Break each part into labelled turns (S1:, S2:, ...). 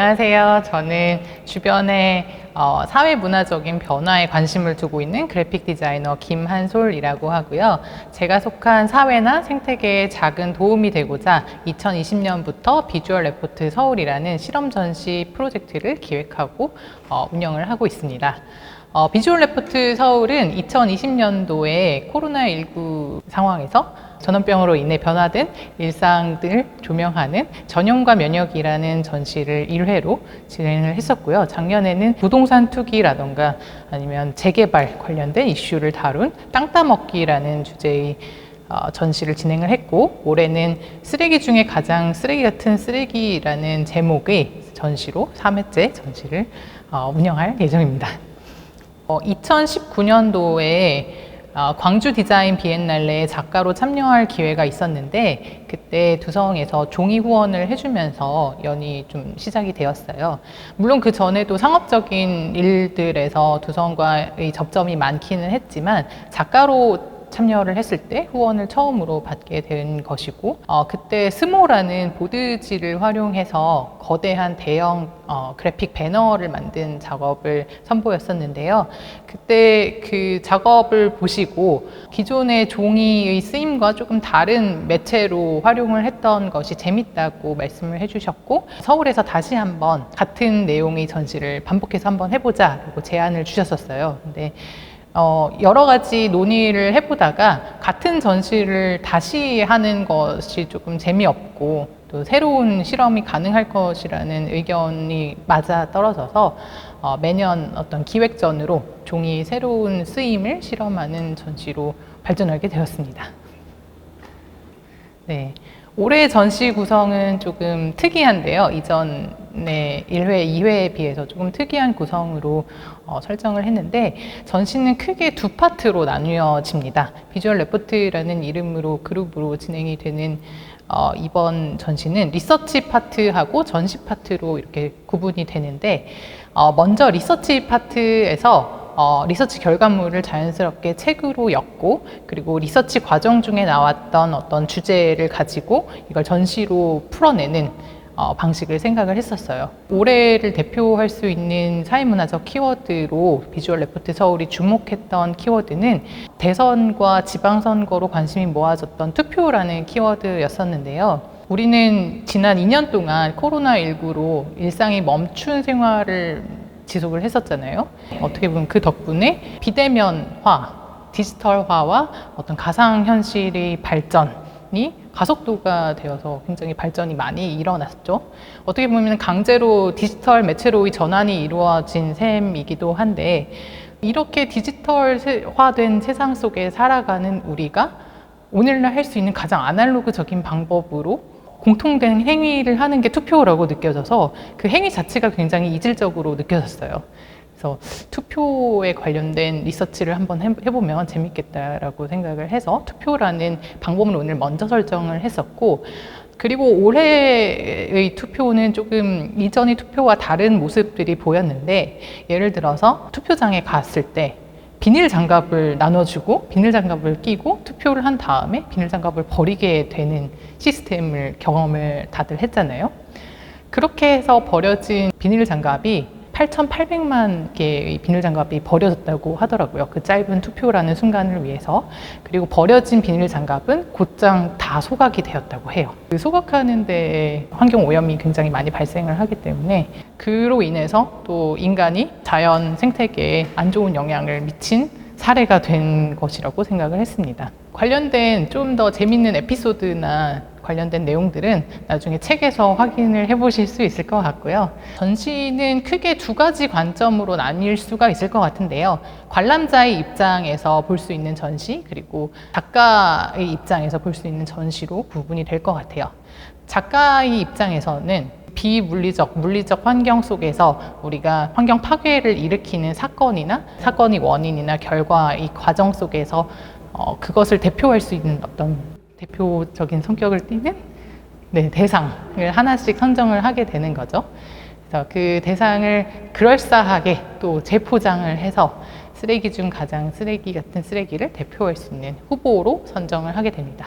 S1: 안녕하세요. 저는 주변에 사회문화적인 변화에 관심을 두고 있는 그래픽 디자이너 김한솔이라고 하고요. 제가 속한 사회나 생태계에 작은 도움이 되고자 2020년부터 비주얼 레포트 서울이라는 실험 전시 프로젝트를 기획하고 운영을 하고 있습니다. 비주얼 레포트 서울은 2020년도에 코로나19 상황에서 전염병으로 인해 변화된 일상을 조명하는 전염과 면역이라는 전시를 1회로 진행을 했었고요. 작년에는 부동산 투기라던가 아니면 재개발 관련된 이슈를 다룬 땅 따먹기라는 주제의 전시를 진행을 했고, 올해는 쓰레기 중에 가장 쓰레기 같은 쓰레기라는 제목의 전시로 3회째 전시를 운영할 예정입니다. 2019년도에 광주 디자인 비엔날레에 작가로 참여할 기회가 있었는데, 그때 두성에서 종이 후원을 해주면서 연이 좀 시작이 되었어요. 물론 그 전에도 상업적인 일들에서 두성과의 접점이 많기는 했지만, 작가로 참여를 했을 때 후원을 처음으로 받게 된 것이고, 그때 스모라는 보드지를 활용해서 거대한 대형 그래픽 배너를 만든 작업을 선보였었는데요. 그때 그 작업을 보시고 기존의 종이의 쓰임과 조금 다른 매체로 활용을 했던 것이 재밌다고 말씀을 해주셨고, 서울에서 다시 한번 같은 내용의 전시를 반복해서 한번 해보자라고 제안을 주셨었어요. 근데 여러 가지 논의를 해보다가 같은 전시를 다시 하는 것이 조금 재미없고 또 새로운 실험이 가능할 것이라는 의견이 맞아 떨어져서 매년 어떤 기획전으로 종이의 새로운 쓰임을 실험하는 전시로 발전하게 되었습니다. 네. 올해 전시 구성은 조금 특이한데요. 이전에 1회, 2회에 비해서 조금 특이한 구성으로 설정을 했는데, 전시는 크게 두 파트로 나뉘어집니다. 비주얼 레포트라는 이름으로 그룹으로 진행이 되는 이번 전시는 리서치 파트하고 전시 파트로 이렇게 구분이 되는데, 먼저 리서치 파트에서 리서치 결과물을 자연스럽게 책으로 엮고, 그리고 리서치 과정 중에 나왔던 어떤 주제를 가지고 이걸 전시로 풀어내는 방식을 생각을 했었어요. 올해를 대표할 수 있는 사회문화적 키워드로 비주얼 레포트 서울이 주목했던 키워드는 대선과 지방선거로 관심이 모아졌던 투표라는 키워드였었는데요. 우리는 지난 2년 동안 코로나19로 일상이 멈춘 생활을 지속을 했었잖아요. 어떻게 보면 그 덕분에 비대면화, 디지털화와 어떤 가상현실의 발전이 가속도가 되어서 굉장히 발전이 많이 일어났죠. 어떻게 보면 강제로 디지털 매체로의 전환이 이루어진 셈이기도 한데, 이렇게 디지털화된 세상 속에 살아가는 우리가 오늘날 할 수 있는 가장 아날로그적인 방법으로 공통된 행위를 하는 게 투표라고 느껴져서 그 행위 자체가 굉장히 이질적으로 느껴졌어요. 그래서 투표에 관련된 리서치를 한번 해보면 재밌겠다라고 생각을 해서 투표라는 방법을 오늘 먼저 설정을 했었고, 그리고 올해의 투표는 조금 이전의 투표와 다른 모습들이 보였는데, 예를 들어서 투표장에 갔을 때 비닐 장갑을 나눠주고 비닐 장갑을 끼고 투표를 한 다음에 비닐 장갑을 버리게 되는 시스템을 경험을 다들 했잖아요. 그렇게 해서 버려진 비닐 장갑이 8,800만 개의 비닐 장갑이 버려졌다고 하더라고요. 그 짧은 투표라는 순간을 위해서. 그리고 버려진 비닐 장갑은 곧장 다 소각이 되었다고 해요. 그 소각하는 데 환경 오염이 굉장히 많이 발생을 하기 때문에, 그로 인해서 또 인간이 자연 생태계에 안 좋은 영향을 미친 사례가 된 것이라고 생각을 했습니다. 관련된 좀 더 재밌는 에피소드나 관련된 내용들은 나중에 책에서 확인을 해보실 수 있을 것 같고요. 전시는 크게 두 가지 관점으로 나뉠 수가 있을 것 같은데요. 관람자의 입장에서 볼 수 있는 전시, 그리고 작가의 입장에서 볼 수 있는 전시로 구분이 될 것 같아요. 작가의 입장에서는 비물리적, 물리적 환경 속에서 우리가 환경 파괴를 일으키는 사건이나 사건의 원인이나 결과, 이 과정 속에서 그것을 대표할 수 있는 어떤 대표적인 성격을 띠는 대상을 하나씩 선정을 하게 되는 거죠. 그래서 그 대상을 그럴싸하게 또 재포장을 해서 쓰레기 중 가장 쓰레기 같은 쓰레기를 대표할 수 있는 후보로 선정을 하게 됩니다.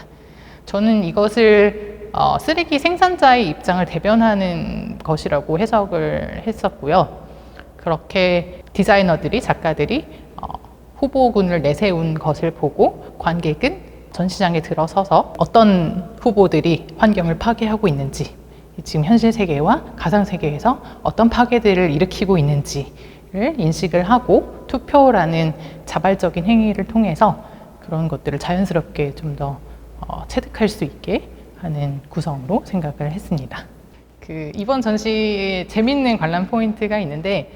S1: 저는 이것을 쓰레기 생산자의 입장을 대변하는 것이라고 해석을 했었고요. 그렇게 디자이너들이, 작가들이 후보군을 내세운 것을 보고 관객은 전시장에 들어서서 어떤 후보들이 환경을 파괴하고 있는지, 지금 현실 세계와 가상 세계에서 어떤 파괴들을 일으키고 있는지를 인식을 하고 투표라는 자발적인 행위를 통해서 그런 것들을 자연스럽게 좀 더 체득할 수 있게 하는 구성으로 생각을 했습니다. 이번 전시에 재밌는 관람 포인트가 있는데,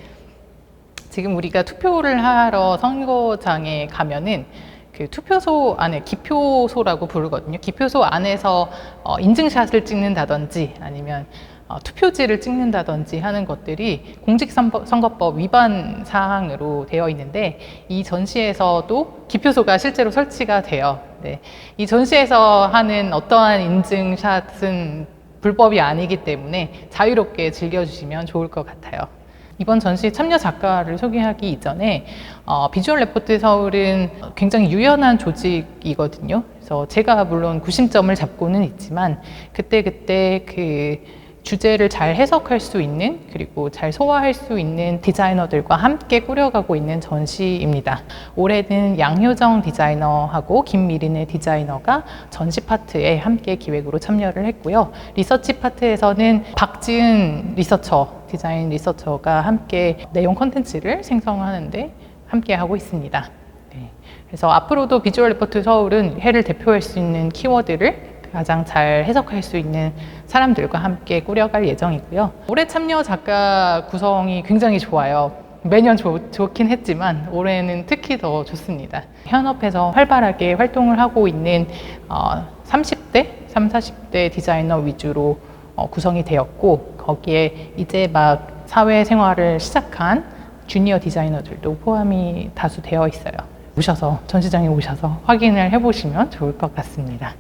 S1: 지금 우리가 투표를 하러 선거장에 가면은 투표소 안에 기표소라고 부르거든요. 기표소 안에서 인증샷을 찍는다든지 아니면 투표지를 찍는다든지 하는 것들이 공직선거법 위반 사항으로 되어 있는데, 이 전시에서도 기표소가 실제로 설치가 돼요. 네. 이 전시에서 하는 어떠한 인증샷은 불법이 아니기 때문에 자유롭게 즐겨주시면 좋을 것 같아요. 이번 전시 참여 작가를 소개하기 이전에 비주얼 레포트 서울은 굉장히 유연한 조직이거든요. 그래서 제가 물론 구심점을 잡고는 있지만 그때그때 주제를 잘 해석할 수 있는, 그리고 잘 소화할 수 있는 디자이너들과 함께 꾸려가고 있는 전시입니다. 올해는 양효정 디자이너하고 김미린의 디자이너가 전시 파트에 함께 기획으로 참여를 했고요. 리서치 파트에서는 박지은 디자인 리서처가 함께 내용 콘텐츠를 생성하는데 함께 하고 있습니다. 네. 그래서 앞으로도 비주얼 레포트 서울은 해를 대표할 수 있는 키워드를 가장 잘 해석할 수 있는 사람들과 함께 꾸려갈 예정이고요. 올해 참여 작가 구성이 굉장히 좋아요. 매년 좋긴 했지만 올해는 특히 더 좋습니다. 현업에서 활발하게 활동을 하고 있는 30대, 40대 디자이너 위주로 구성이 되었고, 거기에 이제 막 사회생활을 시작한 주니어 디자이너들도 포함이 다수 되어 있어요. 전시장에 오셔서 확인을 해보시면 좋을 것 같습니다.